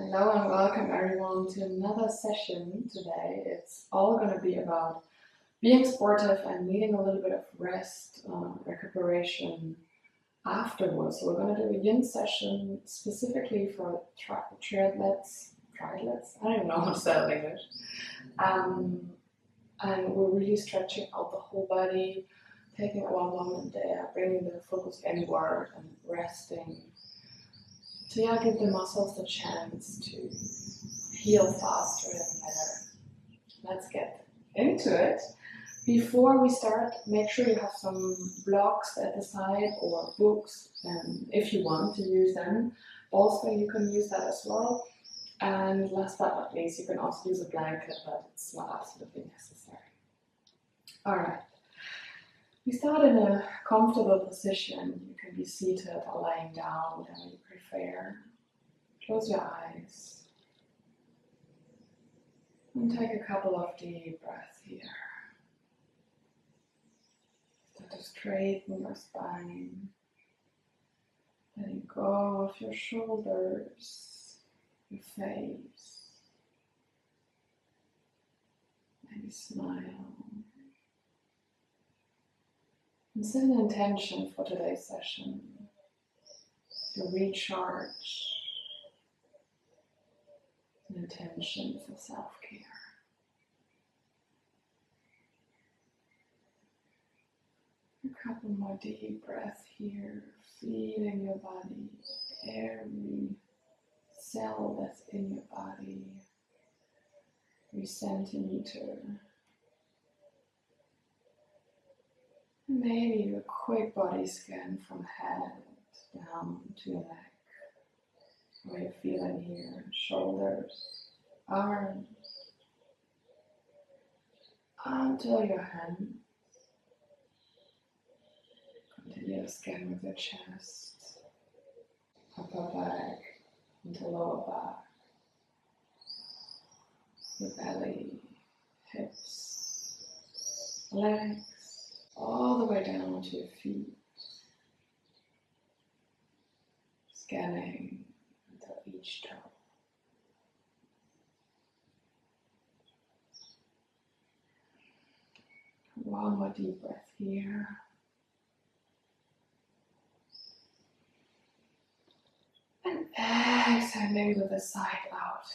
Hello and welcome everyone to another session today. It's all going to be about being sportive and needing a little bit of rest, recuperation afterwards. So we're going to do a yin session specifically for triathletes. I don't even know how to say it in English. And we're really stretching out the whole body, taking our moment there, bringing the focus inward and resting. So give the muscles the chance to heal faster and better. Let's get into it. Before we start, make sure you have some blocks at the side or books, if you want to use them. Also, you can use that as well. And last but not least, you can also use a blanket, but it's not absolutely necessary. All right. We start in a comfortable position. You can be seated or lying down, whatever you prefer. Close your eyes. And take a couple of deep breaths here. Start to straighten your spine. Letting go of your shoulders, your face. Maybe smile. And set an intention for today's session to recharge, an intention for self-care. A couple more deep breaths here, feeling your body, every cell that's in your body, every centimeter. Maybe a quick body scan from head down to your neck. Where you feel in here, shoulders, arms, until your hands. Continue to scan with your chest, upper back, into lower back, your belly, hips, legs, all the way down to your feet, scanning until each toe. One more deep breath here. And exhaling with the side out.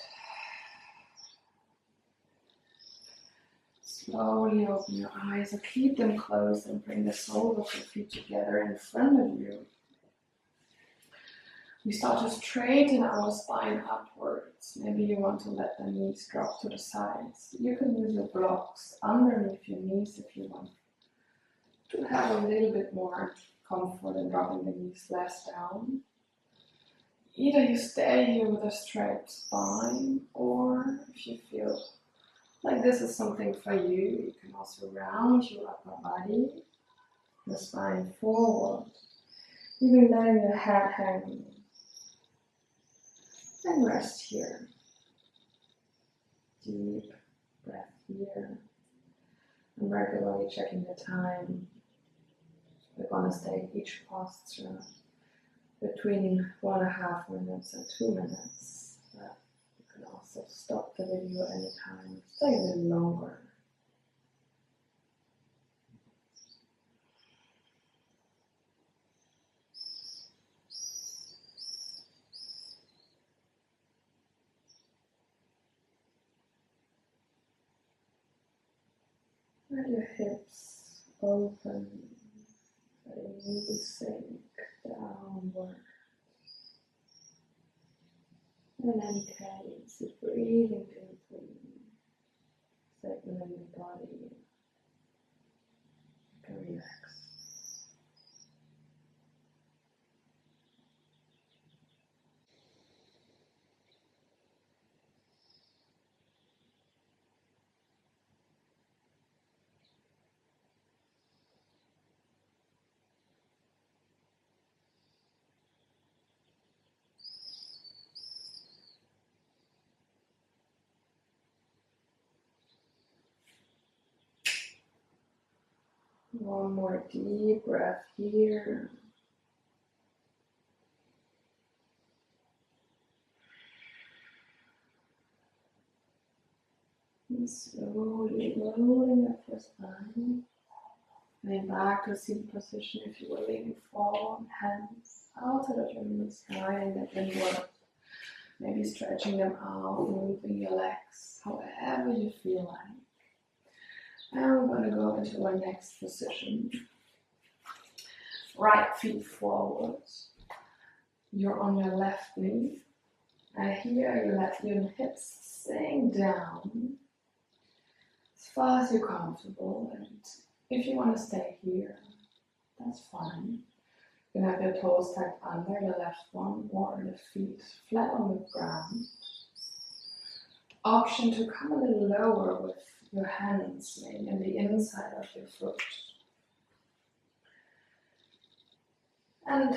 Slowly open your eyes or keep them closed and bring the soles of your feet together in front of you. We start to straighten our spine upwards. Maybe you want to let the knees drop to the sides. You can use your blocks underneath your knees if you want to have a little bit more comfort in dropping the knees less down. Either you stay here with a straight spine, or if you feel like this is something for you, you can also round your upper body, the spine forward, even letting your head hang. And rest here. Deep breath here. And regularly checking the time. We're going to stay each posture between 1.5 minutes and 2 minutes. But you can also stop the video anytime. Stay a little longer. Let your hips open, letting you sink downward. And in any case, breathing deeply, settling the body, you can relax. One more deep breath here. Slowly rolling your first eye. Coming back to seated position if you were leaning forward, hands outside of your knees, guiding them inward. Maybe stretching them out, moving your legs, however you feel like. And we're going to go into our next position. Right feet forward. You're on your left knee. And here you let your hips sink down as far as you're comfortable. And if you want to stay here, that's fine. You can have your toes tucked under your left one or the feet flat on the ground. Option to come a little lower with your hands maybe on the inside of your foot. And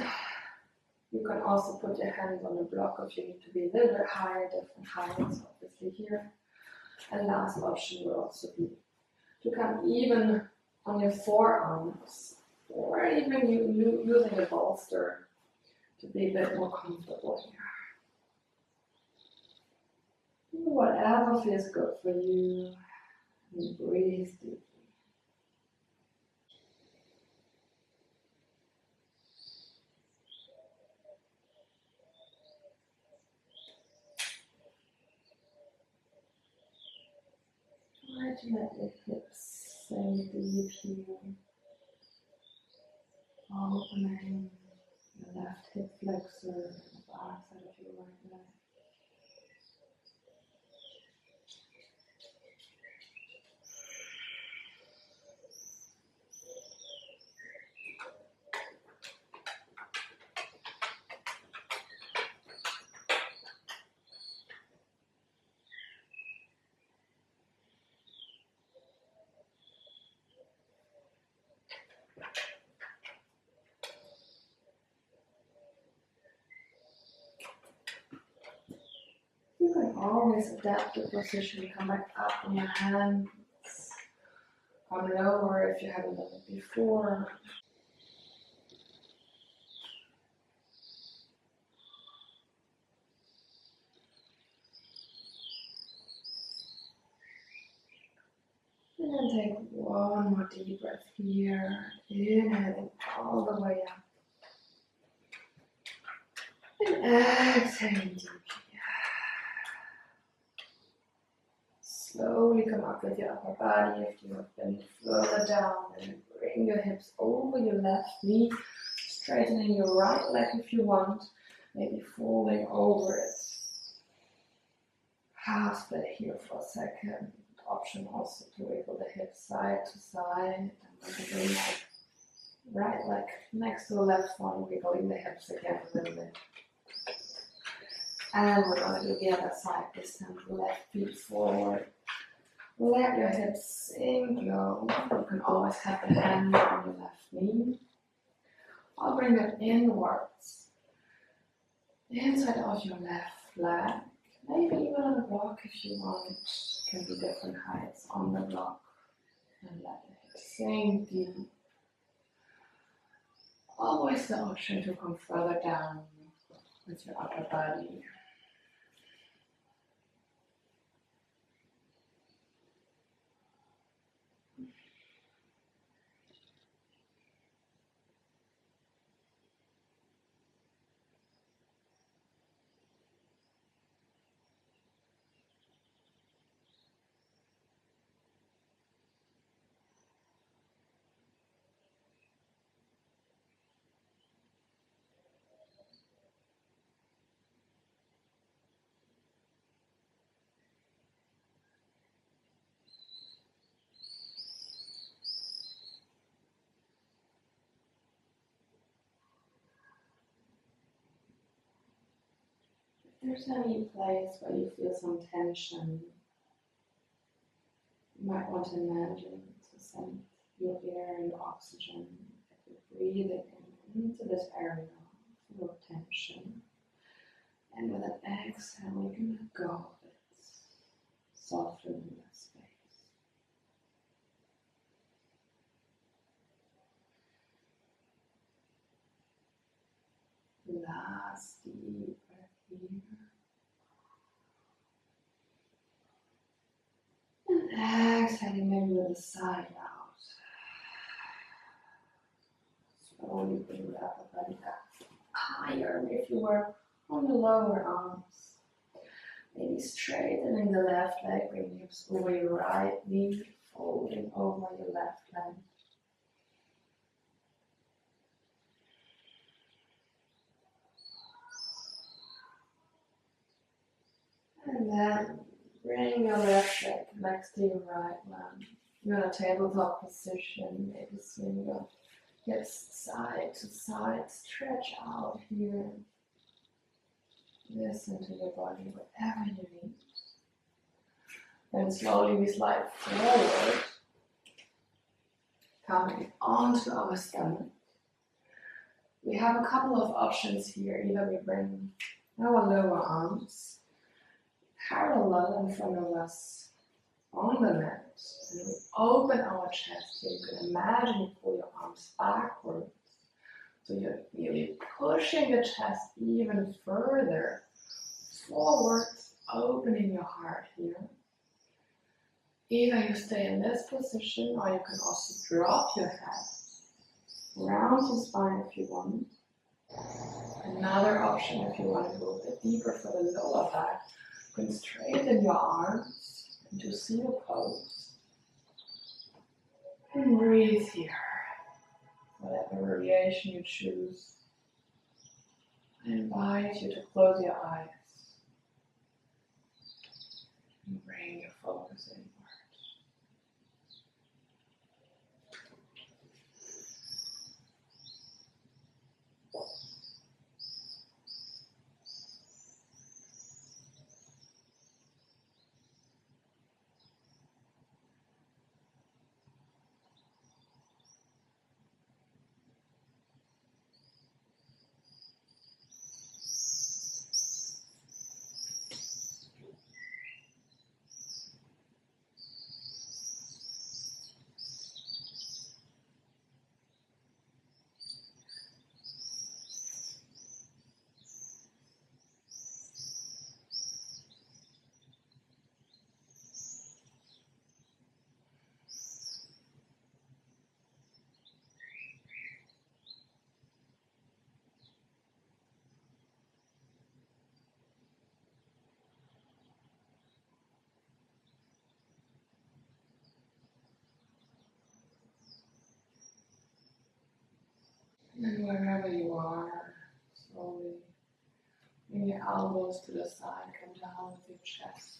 you can also put your hands on the block if you need to be a little bit higher, different heights obviously here. And last option will also be to come even on your forearms, or even using a bolster to be a bit more comfortable here. Whatever feels good for you, and breathe deeply. Try to let your hips sink deep here, opening your left hip flexor and the back side of your right leg. You can always adapt the position, come back up on your hands, come lower if you haven't done it before. And then take one more deep breath here, inhaling all the way up. And exhaling deeply. Slowly come up with your upper body if you have been further down, and bring your hips over your left knee, straightening your right leg if you want, maybe folding over it. Half split here for a second. Option also to wiggle the hips side to side, and bring my right leg next to the left one, wiggling the hips again a little bit. And we're going to do the other side this time. Left feet forward. Let your hips sink low. You can always have the hand on your left knee. I'll bring it inwards. Inside of your left leg. Maybe even on the block if you want. It can be different heights on the block. And let your hips sink deep. Always the option to come further down with your upper body. If there's any place where you feel some tension, you might want to imagine to send your air and oxygen that you're breathing into this area full of tension. And with an exhale, you can let go of it, softening that space. Last deep breath here. And exhaling maybe with the side out. Slowly bring the upper body up higher if you were on the lower arms. Maybe straightening the left leg, bring your hips over your right knee, folding over your left leg. And then bring your left leg next to your right leg. You're in a tabletop position, maybe swing your hips side to side, stretch out here. Listen to your body, whatever you need. Then slowly we slide forward, coming onto our stomach. We have a couple of options here. Either we bring our lower arms parallel in front of us on the mat, and we open our chest here. You can imagine you pull your arms backwards. So you're really pushing the chest even further forwards, opening your heart here. Either you stay in this position, or you can also drop your head, round your spine if you want. Another option if you want to go a bit deeper for the lower back, bring straighten your arms into seal pose. And breathe here. Whatever variation you choose, I invite you to close your eyes and bring your focus inward. And wherever you are, slowly bring your elbows to the side, come down with your chest,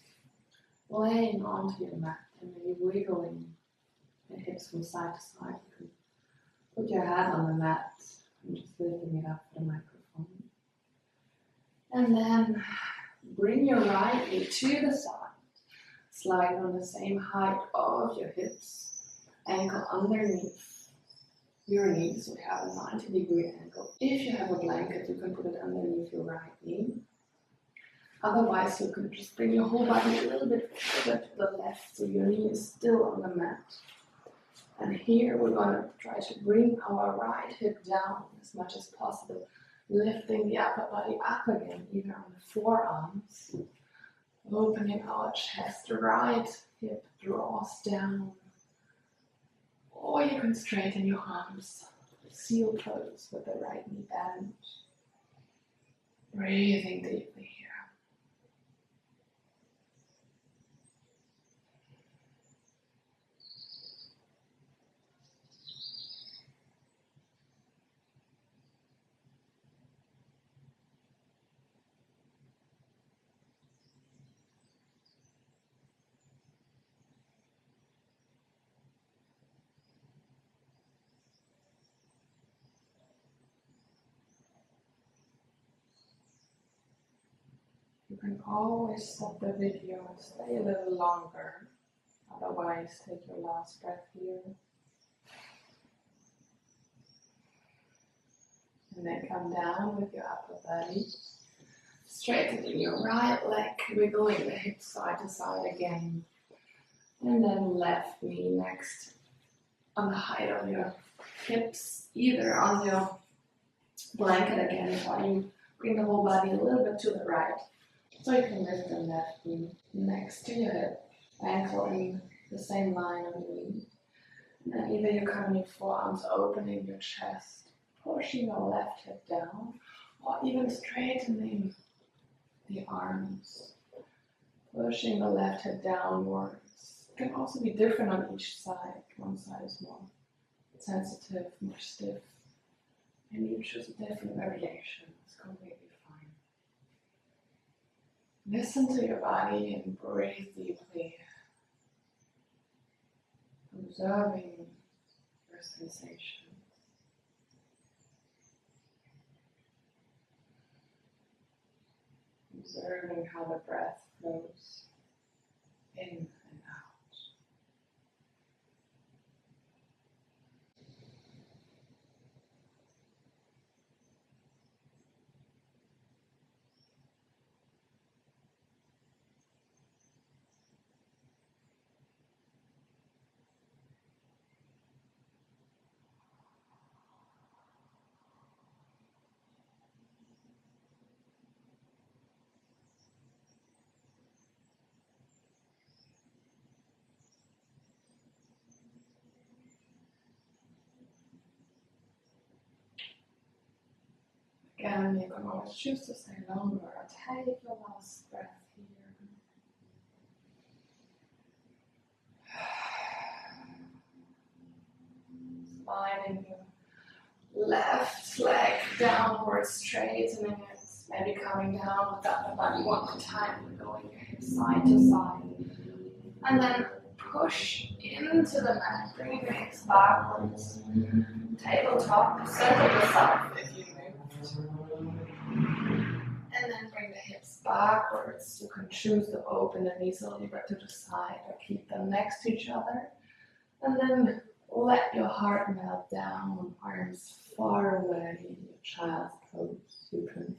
laying onto your mat, and maybe wiggling the hips from side to side. You can put your head on the mat and just lifting it up for the microphone. And then bring your right knee to the side, slide on the same height of your hips, ankle underneath your knee, so we have a 90-degree angle. If you have a blanket, you can put it underneath your right knee. Otherwise, you can just bring your whole body a little bit further to the left, so your knee is still on the mat. And here we're going to try to bring our right hip down as much as possible, lifting the upper body up again, either on the forearms, opening our chest, right hip draws down. Or you can straighten your arms, seal pose with the right knee bent. Breathing deeply here. You can always stop the video and stay a little longer. Otherwise, take your last breath here. And then come down with your upper body. Straightening your right leg, wiggling the hips side to side again. And then left knee next on the height of your hips, either on your blanket again, or you bring the whole body a little bit to the right. So you can lift the left knee next to your hip, ankle in the same line underneath. And either you're coming your forearms, opening your chest, pushing your left hip down, or even straightening the arms, pushing the left hip downwards. It can also be different on each side. One side is more sensitive, more stiff. Maybe you choose a different variation. It's completely fine. Listen to your body and breathe deeply, observing your sensations. Observing how the breath flows in and out. Again, you can always choose to stay longer or take your last breath here. Sliding your left leg downwards, straightening it, maybe coming down with the upper body one more time, going your hips side to side. And then push into the mat, bringing your hips backwards. Tabletop, center yourself if you moved. And then bring the hips backwards. You can choose to open the knees a little bit to the side or keep them next to each other. And then let your heart melt down, arms far away, your child's pose. You can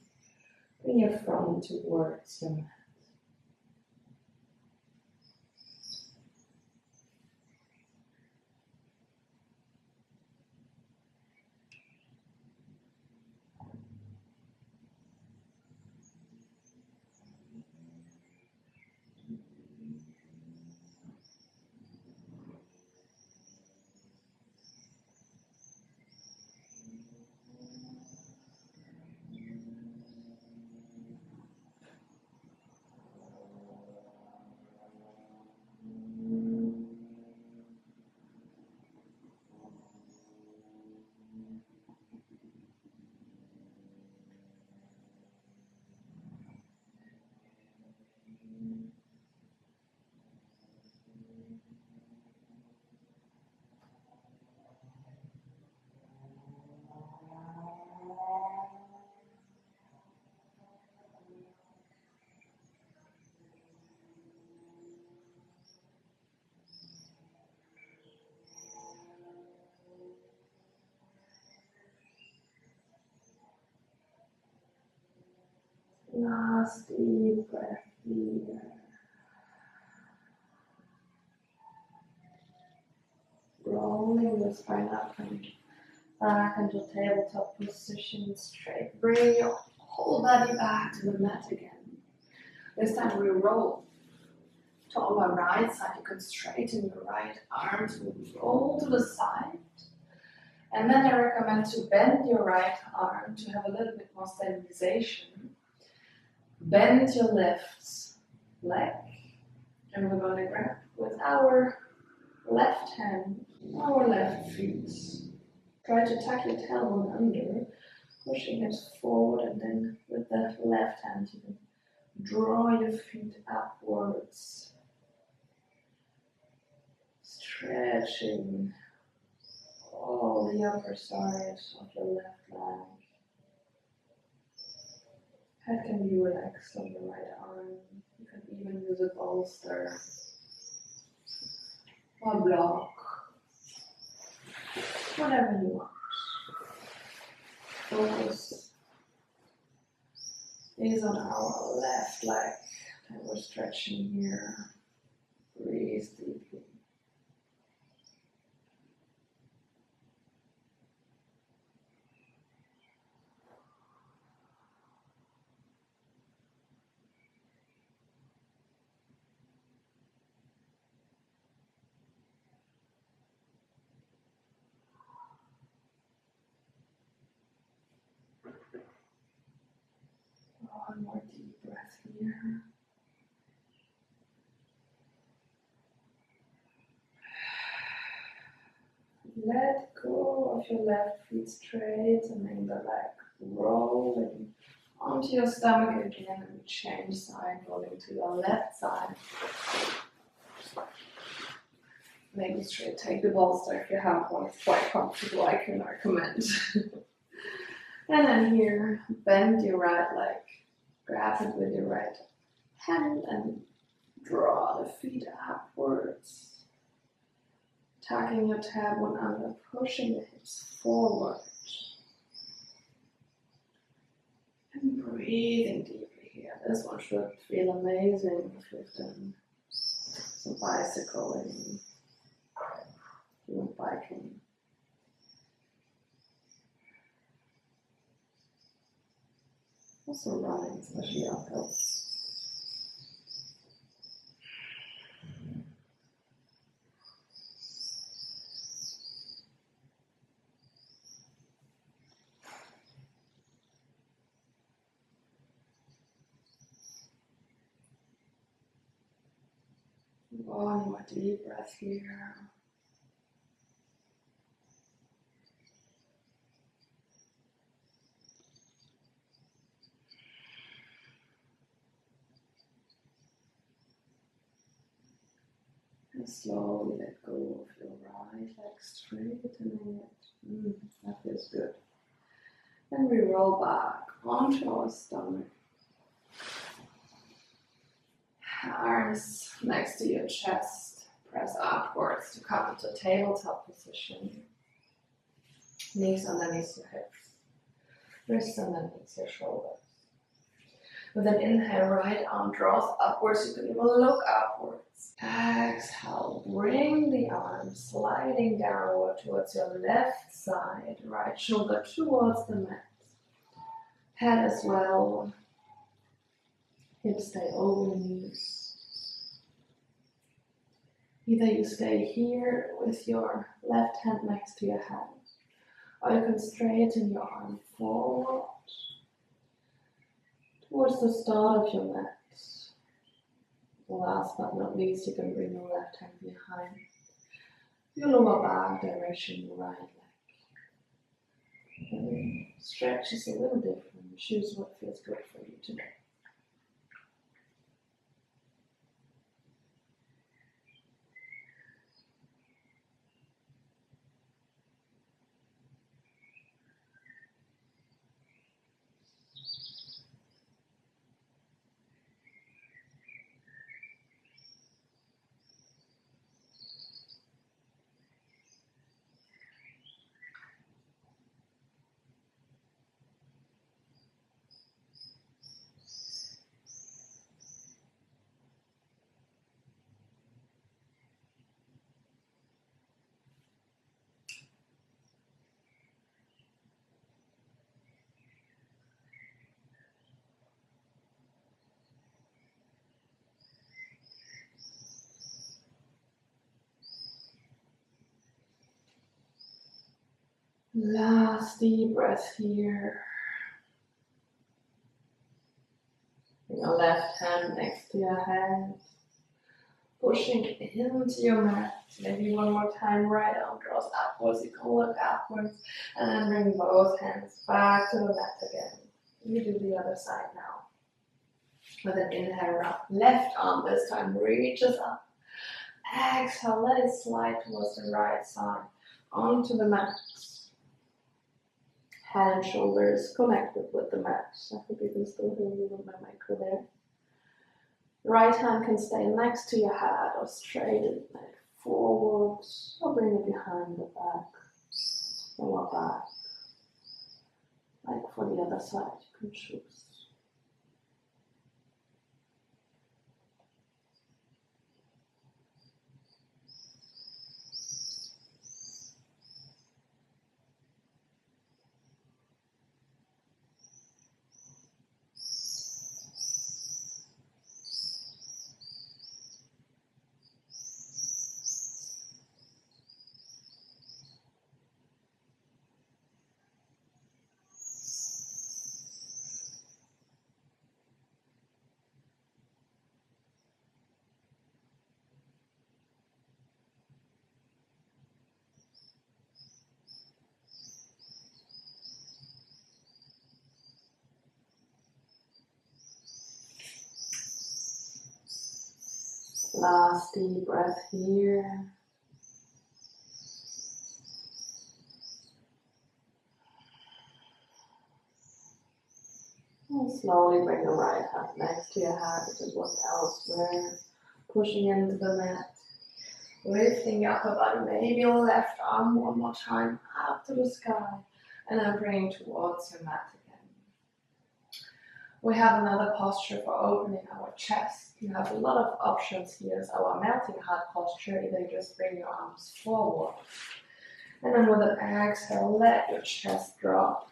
bring your front towards your mat. Last deep breath here. Rolling the spine up and back into tabletop position straight. Bring your whole body back to the mat again. This time we roll. To our right side, you can straighten your right arm to roll to the side. And then I recommend to bend your right arm to have a little bit more stabilization. Bend your left leg, and we're going to grab with our left hand, our left feet. Try to tuck your tailbone under, pushing it forward, and then with the left hand you can draw your feet upwards, stretching all the upper side of your left leg. Head can be relaxed on the right arm. You can even use a bolster or block, whatever you want. Focus is on our left leg that we're stretching here. Breathe deeply. here. Let go of your left feet straight and make the leg rolling onto your stomach again, and change side, rolling to your left side. Maybe straight take the bolster if you have one. It's quite comfortable, I can recommend. And then here, bend your right leg, grab it with your right hand and draw the feet upwards. Tucking your tailbone under, pushing the hips forward. And breathing deeply here. This one should feel amazing if you've done some bicycling, doing biking. Also running, especially uphill. One more deep breath here. And slowly let go of your right leg, straightening it. That feels good. Then we roll back onto our stomach. Arms next to your chest. Press upwards to come into tabletop position. Knees underneath your hips. Wrists underneath your shoulders. With an inhale, right arm draws upwards. You can even look upwards. Exhale, bring the arms sliding downward towards your left side. Right shoulder towards the mat. Head as well. Hips stay over knees. Either you stay here with your left hand next to your head, or you can straighten your arm forward towards the start of your mat. Last but not least, you can bring your left hand behind your lower back direction, your right leg. And stretch is a little different. Choose what feels good for you today. Last deep breath here. Bring your left hand next to your head. Pushing into your mat. Maybe one more time, right arm draws upwards. You can look upwards. And then bring both hands back to the mat again. You do the other side now. With an inhale, left arm this time reaches up. Exhale, let it slide towards the right side. Onto the mat. Head and shoulders connected with the mat. I hope you can still hear me with my micro there. Right hand can stay next to your head or straighten it forward or bring it behind the back, lower back. Like for the other side, you can choose. Last deep breath here. And slowly bring the right hand next to your heart if it was elsewhere. Pushing into the mat. Lifting your upper body, maybe your left arm one more time up to the sky. And then bringing towards your mat again. We have another posture for opening our chest. You have a lot of options here. It's our melting heart posture. Either you just bring your arms forward. And then with an exhale, let your chest drop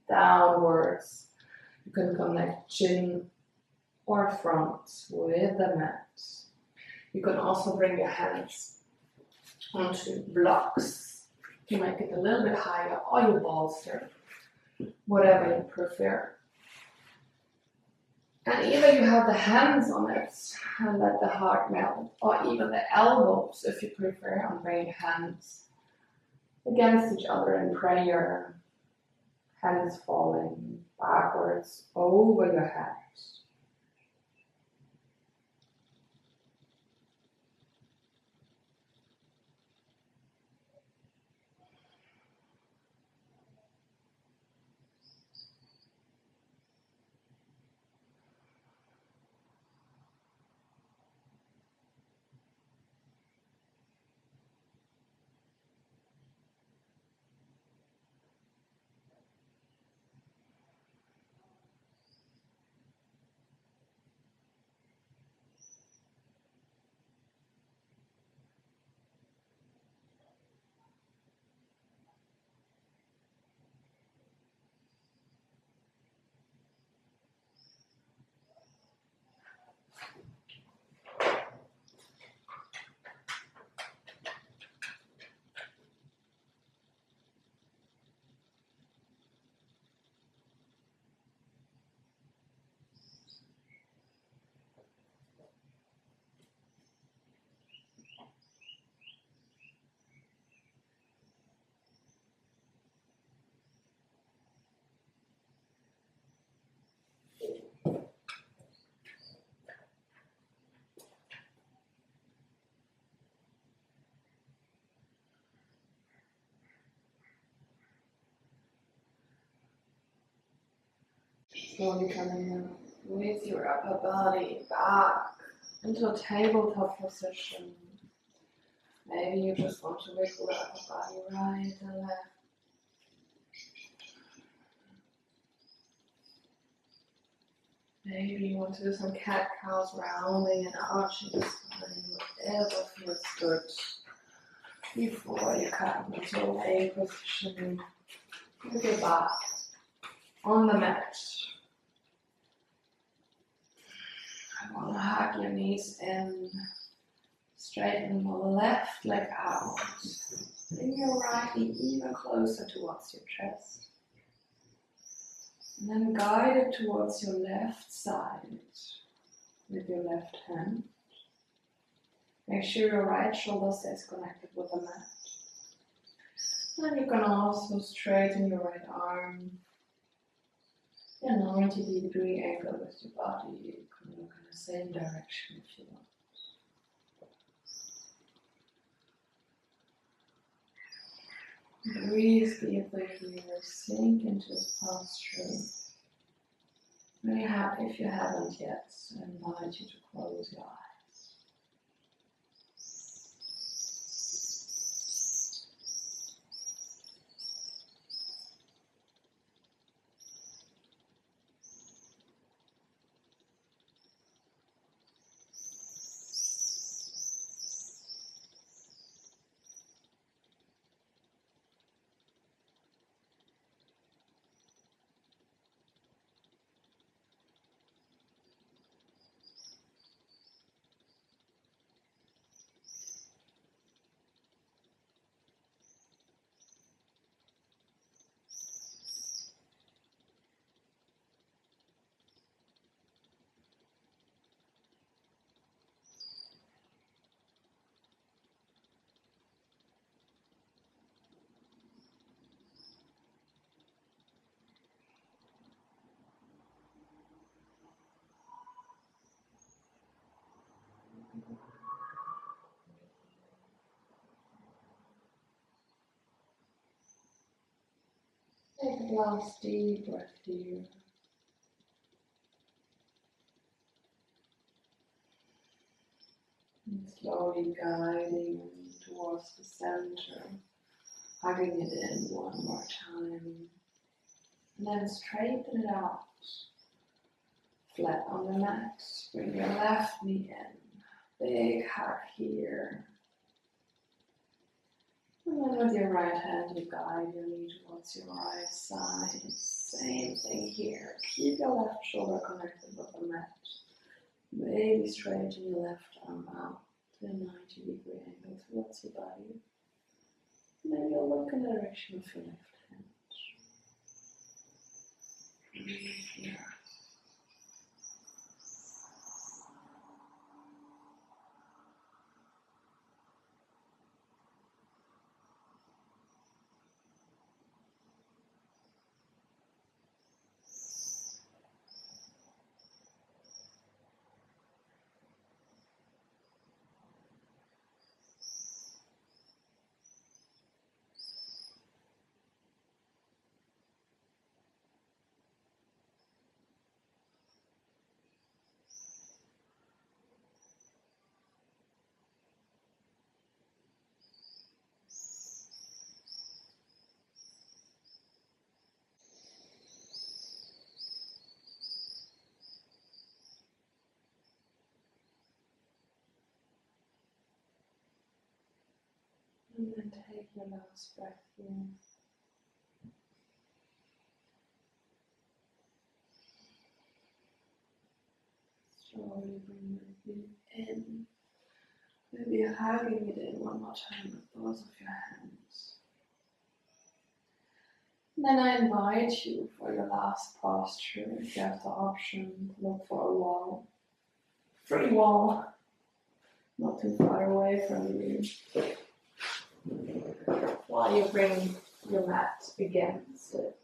downwards. You can connect chin or front with the mat. You can also bring your hands onto blocks to make it a little bit higher, or you bolster, whatever you prefer. And either you have the hands on it and let the heart melt, or even the elbows if you prefer, and bring your hands against each other in prayer, hands falling backwards over your head. Slowly coming up with your upper body back into a tabletop position. Maybe you just want to wiggle the upper body right and left. Maybe you want to do some cat-cows, rounding and arching the spine, whatever feels good. Before you come into a lay position with your back on the mat. I want to hug your knees in, straighten your left leg out. Bring your right knee even closer towards your chest. And then guide it towards your left side with your left hand. Make sure your right shoulder stays connected with the mat. And you can also straighten your right arm. A 90-degree angle with your body. You can look in the same direction if you want. Breathe deeply here, sink into this posture. Really happy if you haven't yet, I invite you to close your eyes. Take a last deep breath here. And slowly guiding towards the center, hugging it in one more time. And then straighten it out. Flat on the mat. Bring your left knee in. Big hug here. And then with your right hand, you guide your knee towards your right side. Same thing here. Keep your left shoulder connected with the mat. Maybe straighten your left arm out to a 90-degree angle towards your body. Maybe you'll look in the direction of your left hand. Breathe here. And then take your last breath here. Slowly bring your feet in. Maybe hugging it in one more time with both of your hands. And then I invite you for your last posture, if you have the option, to look for a wall. Free wall. Not too far away from you. While you bring your mat against it.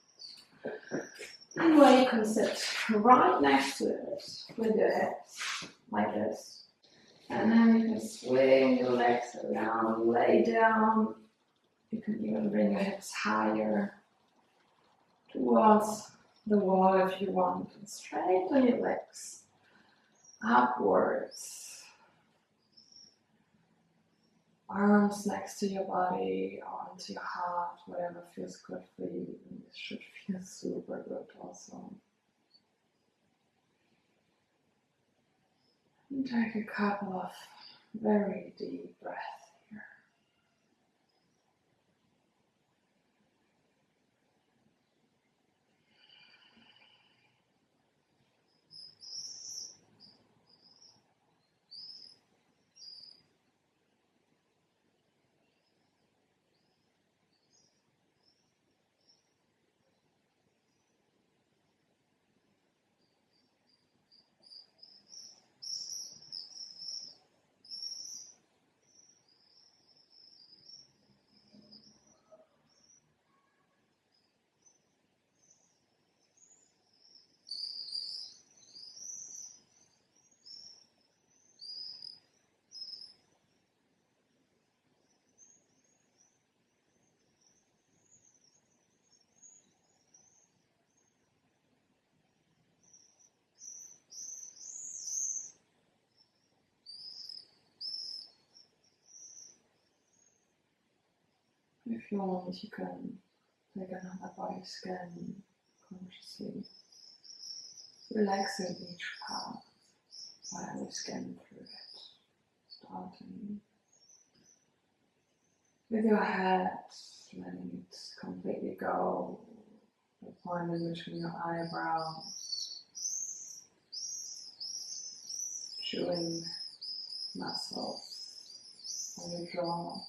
And where you can sit right next to it with your hips, like this. And then you can swing your legs around, lay down. You can even bring your hips higher towards the wall if you want. And straighten your legs upwards. Arms next to your body, onto your heart, whatever feels good for you. And this should feel super good also. And take a couple of very deep breaths here. If you want, you can take another body scan consciously, relaxing each part while we scan through it. Starting with your head, letting it completely go, the point in between your eyebrows, chewing muscles on your jaw.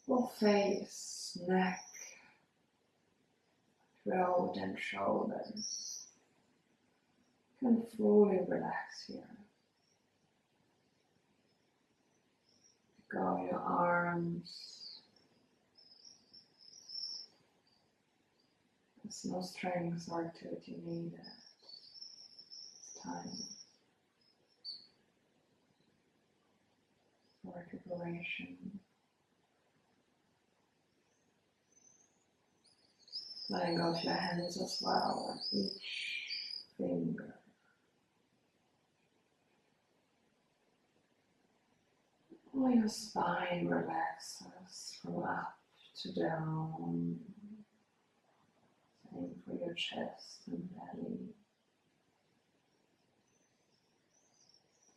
Full face, neck, throat and shoulders. You can fully relax here. Go your arms. There's no strength or activity needed. It's time. recuperation. Letting go of your hands as well, and each finger. All your spine relaxes from up to down. Same for your chest and belly.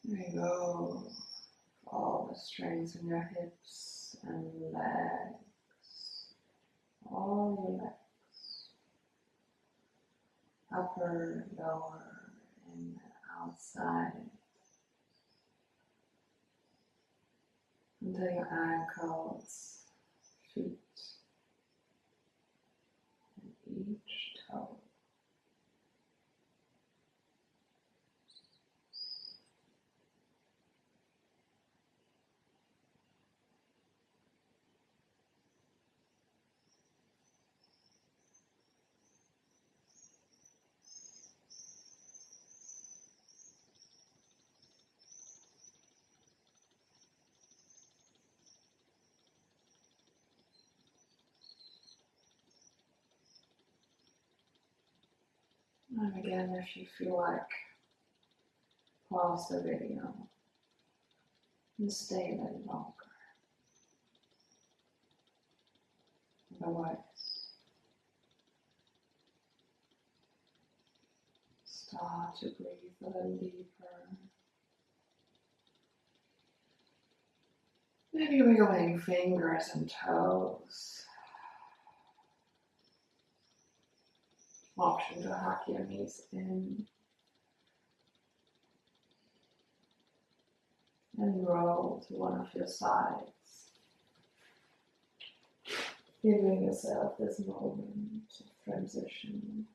There you go. All the strength in your hips and legs. All your legs. Upper, lower, and outside. Until your ankles, feet, and each toe. And again, if you feel like, pause the video and stay a little longer. Otherwise, start to breathe a little deeper. Maybe wiggling fingers and toes. Option to hug your knees in. And roll to one of your sides. Giving yourself this moment of transition.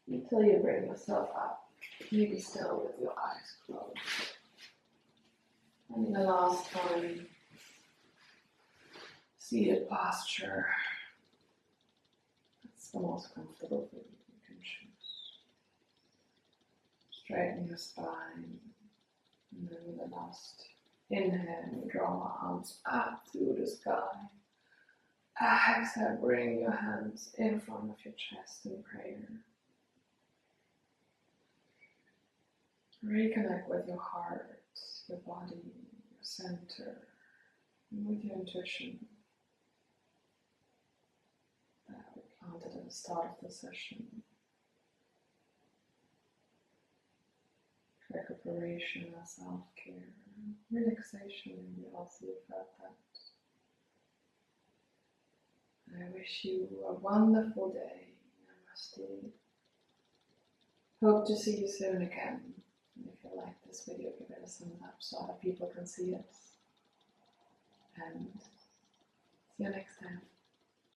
Until you bring yourself up. Maybe still with your eyes closed. And the last time, seated posture. That's the most comfortable for you. You can choose. Straighten your spine. And then with the last inhale, you draw your arms up through the sky. Exhale, bring your hands in front of your chest in prayer. Reconnect with your heart, your body, your center, and with your intuition that we planted at the start of the session. Recuperation, self-care, relaxation, maybe also you felt that. I wish you a wonderful day. Namaste. Hope to see you soon again. And if you like this video, give it a thumbs up so other people can see it. And see you next time.